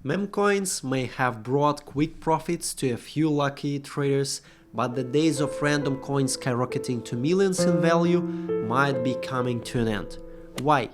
Meme coins may have brought quick profits to a few lucky traders, but the days of random coins skyrocketing to millions in value might be coming to an end. Why?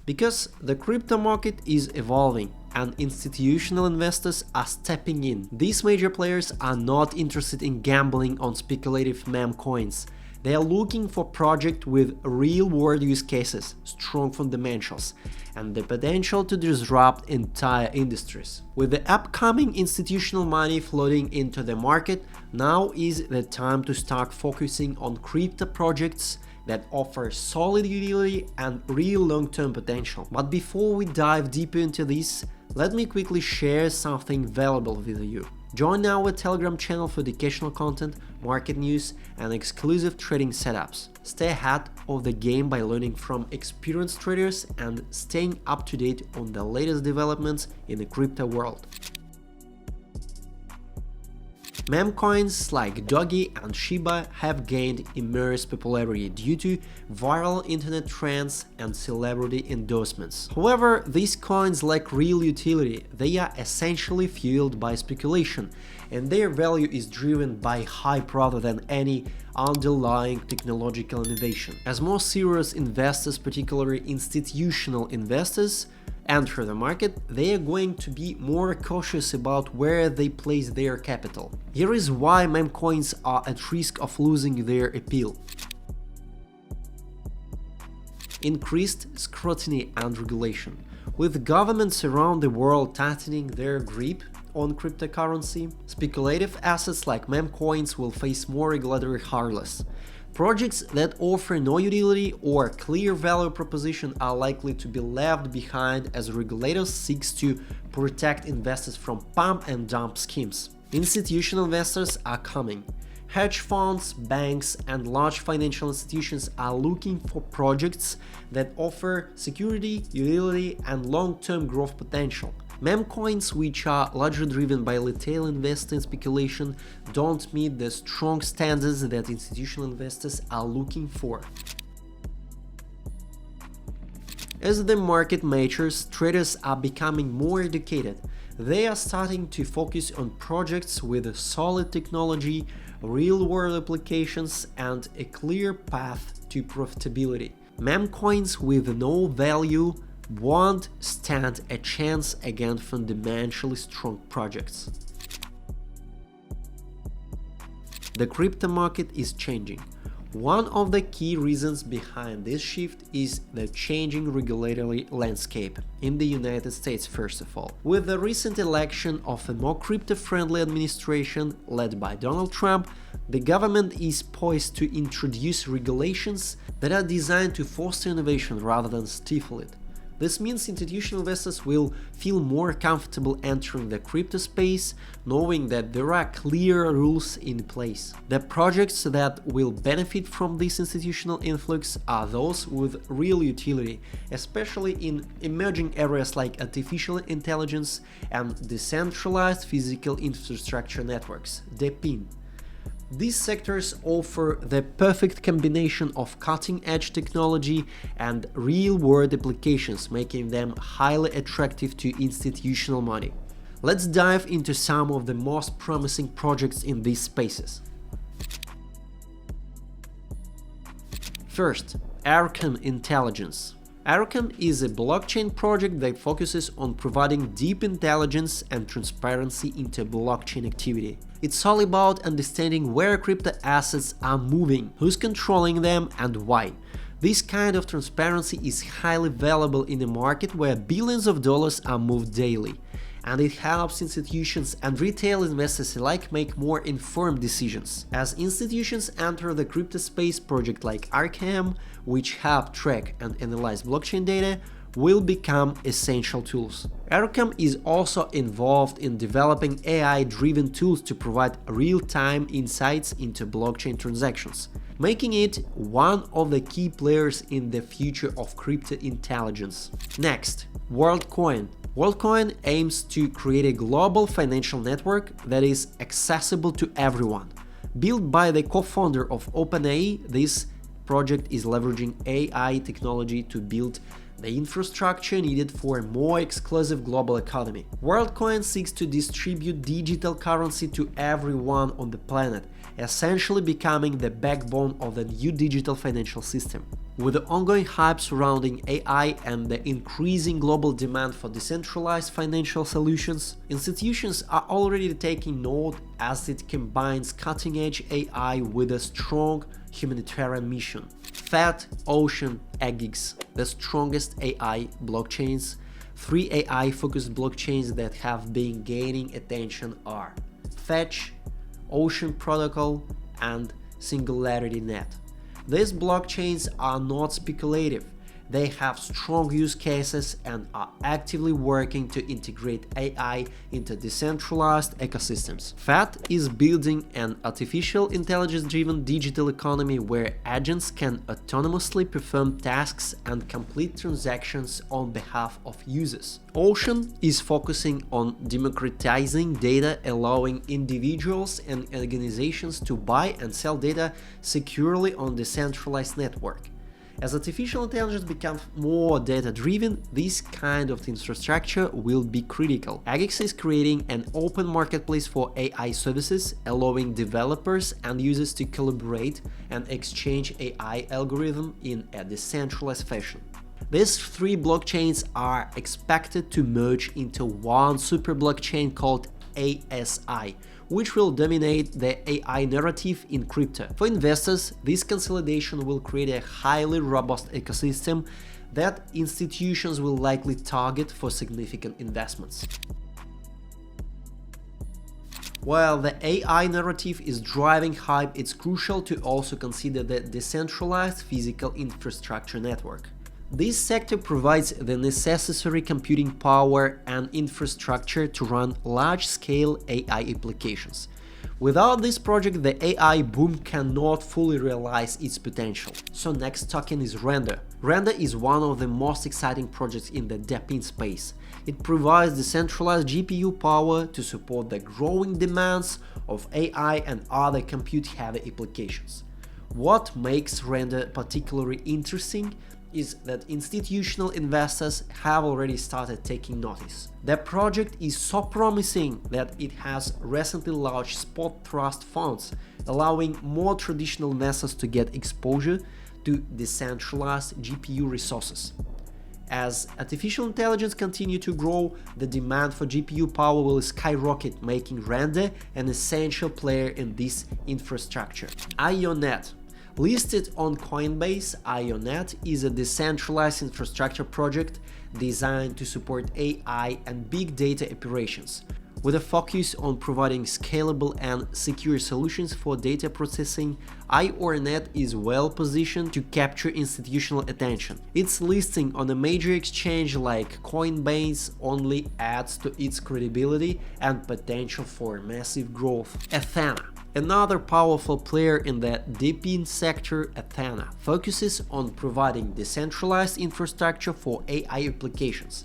Because the crypto market is evolving and institutional investors are stepping in. These major players are not interested in gambling on speculative meme coins. They are looking for projects with real-world use cases, strong fundamentals, and the potential to disrupt entire industries. With the upcoming institutional money flooding into the market, now is the time to start focusing on crypto projects that offer solid utility and real long-term potential. But before we dive deeper into this, let me quickly share something valuable with you. Join our Telegram channel for educational content, market news, and exclusive trading setups. Stay ahead of the game by learning from experienced traders and staying up to date on the latest developments in the crypto world. Meme coins like Doge and Shiba have gained immense popularity due to viral internet trends and celebrity endorsements. However, these coins lack real utility. They are essentially fueled by speculation, and their value is driven by hype rather than any underlying technological innovation. As more serious investors, particularly institutional investors, enter the market, they are going to be more cautious about where they place their capital. Here is why meme coins are at risk of losing their appeal. Increased scrutiny and regulation. With governments around the world tightening their grip on cryptocurrency, speculative assets like meme coins will face more regulatory hurdles. Projects that offer no utility or clear value proposition are likely to be left behind as regulators seek to protect investors from pump and dump schemes. Institutional investors are coming. Hedge funds, banks, and large financial institutions are looking for projects that offer security, utility, and long-term growth potential. Meme coins, which are largely driven by retail investing speculation, don't meet the strong standards that institutional investors are looking for. As the market matures, traders are becoming more educated. They are starting to focus on projects with solid technology, real-world applications, and a clear path to profitability. Meme coins with no value won't stand a chance against fundamentally strong projects. The crypto market is changing. One of the key reasons behind this shift is the changing regulatory landscape in the United States, first of all. With the recent election of a more crypto-friendly administration led by Donald Trump, the government is poised to introduce regulations that are designed to foster innovation rather than stifle it. This means institutional investors will feel more comfortable entering the crypto space, knowing that there are clear rules in place. The projects that will benefit from this institutional influx are those with real utility, especially in emerging areas like artificial intelligence and decentralized physical infrastructure networks, DePIN. These sectors offer the perfect combination of cutting-edge technology and real-world applications, making them highly attractive to institutional money. Let's dive into some of the most promising projects in these spaces. First, ARKM Intelligence. ARKM is a blockchain project that focuses on providing deep intelligence and transparency into blockchain activity. It's all about understanding where crypto assets are moving, who's controlling them, and why. This kind of transparency is highly valuable in a market where billions of dollars are moved daily, and it helps institutions and retail investors alike make more informed decisions. As institutions enter the crypto space, projects like ARKM, which help track and analyze blockchain data, will become essential tools. ARKM is also involved in developing AI-driven tools to provide real-time insights into blockchain transactions, making it one of the key players in the future of crypto intelligence. Next, Worldcoin. Worldcoin aims to create a global financial network that is accessible to everyone. Built by the co-founder of OpenAI, this project is leveraging AI technology to build the infrastructure needed for a more exclusive global economy. Worldcoin seeks to distribute digital currency to everyone on the planet, essentially becoming the backbone of the new digital financial system. With the ongoing hype surrounding AI and the increasing global demand for decentralized financial solutions, institutions are already taking note as it combines cutting-edge AI with a strong humanitarian mission. FAT, Ocean, AGIX, the strongest AI blockchains. 3 AI-focused blockchains that have been gaining attention are Fetch, Ocean Protocol, and Singularity Net. These blockchains are not speculative. They have strong use cases and are actively working to integrate AI into decentralized ecosystems. FAT is building an artificial intelligence-driven digital economy where agents can autonomously perform tasks and complete transactions on behalf of users. Ocean is focusing on democratizing data, allowing individuals and organizations to buy and sell data securely on a decentralized network. As artificial intelligence becomes more data-driven, this kind of infrastructure will be critical. AGIX is creating an open marketplace for AI services, allowing developers and users to collaborate and exchange AI algorithms in a decentralized fashion. These 3 blockchains are expected to merge into one super blockchain called ASI, which will dominate the AI narrative in crypto. For investors, this consolidation will create a highly robust ecosystem that institutions will likely target for significant investments. While the AI narrative is driving hype, it's crucial to also consider the decentralized physical infrastructure network. This sector provides the necessary computing power and infrastructure to run large-scale AI applications. Without this project, the AI boom cannot fully realize its potential. So next token is RNDR. RNDR is one of the most exciting projects in the DePIN space. It provides decentralized GPU power to support the growing demands of AI and other compute-heavy applications. What makes RNDR particularly interesting is that institutional investors have already started taking notice. The project is so promising that it has recently launched spot trust funds, allowing more traditional investors to get exposure to decentralized GPU resources. As artificial intelligence continues to grow, the demand for GPU power will skyrocket, making RNDR an essential player in this infrastructure. IONET. Listed on Coinbase, IONET is a decentralized infrastructure project designed to support AI and big data operations, with a focus on providing scalable and secure solutions for data processing. IONET is well positioned to capture institutional attention. Its listing on a major exchange like Coinbase only adds to its credibility and potential for massive growth. ATHENA. Another powerful player in the DePIN sector, ATHENA, focuses on providing decentralized infrastructure for AI applications.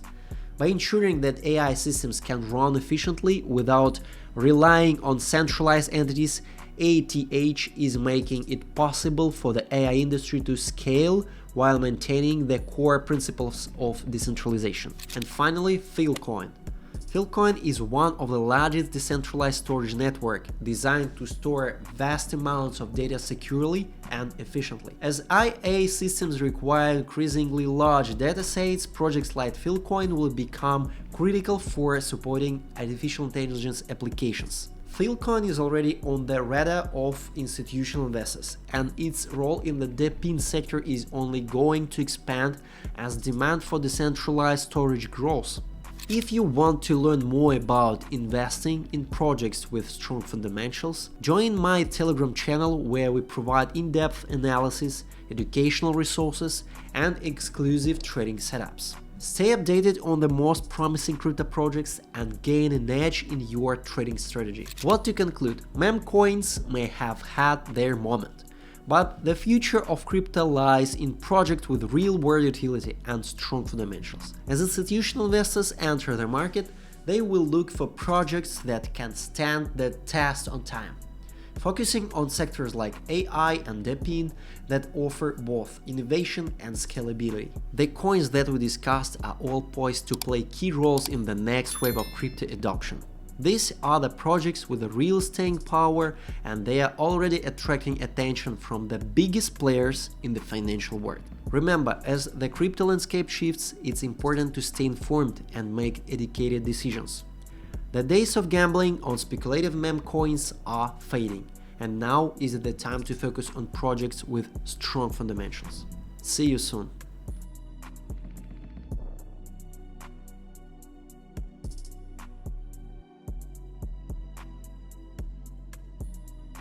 By ensuring that AI systems can run efficiently without relying on centralized entities, ATH is making it possible for the AI industry to scale while maintaining the core principles of decentralization. And finally, Filecoin. Filecoin is one of the largest decentralized storage networks designed to store vast amounts of data securely and efficiently. As IA systems require increasingly large datasets, projects like Filecoin will become critical for supporting artificial intelligence applications. Filecoin is already on the radar of institutional investors, and its role in the DePIN sector is only going to expand as demand for decentralized storage grows. If you want to learn more about investing in projects with strong fundamentals, join my Telegram channel where we provide in-depth analysis, educational resources, and exclusive trading setups. Stay updated on the most promising crypto projects and gain an edge in your trading strategy. What to conclude, meme coins may have had their moment, but the future of crypto lies in projects with real-world utility and strong fundamentals. As institutional investors enter the market, they will look for projects that can stand the test of time. focusing on sectors like AI and DePIN that offer both innovation and scalability. The coins that we discussed are all poised to play key roles in the next wave of crypto adoption. These are the projects with a real staying power, and they are already attracting attention from the biggest players in the financial world. Remember, as the crypto landscape shifts, it's important to stay informed and make educated decisions. The days of gambling on speculative meme coins are fading, and now is the time to focus on projects with strong fundamentals. See you soon.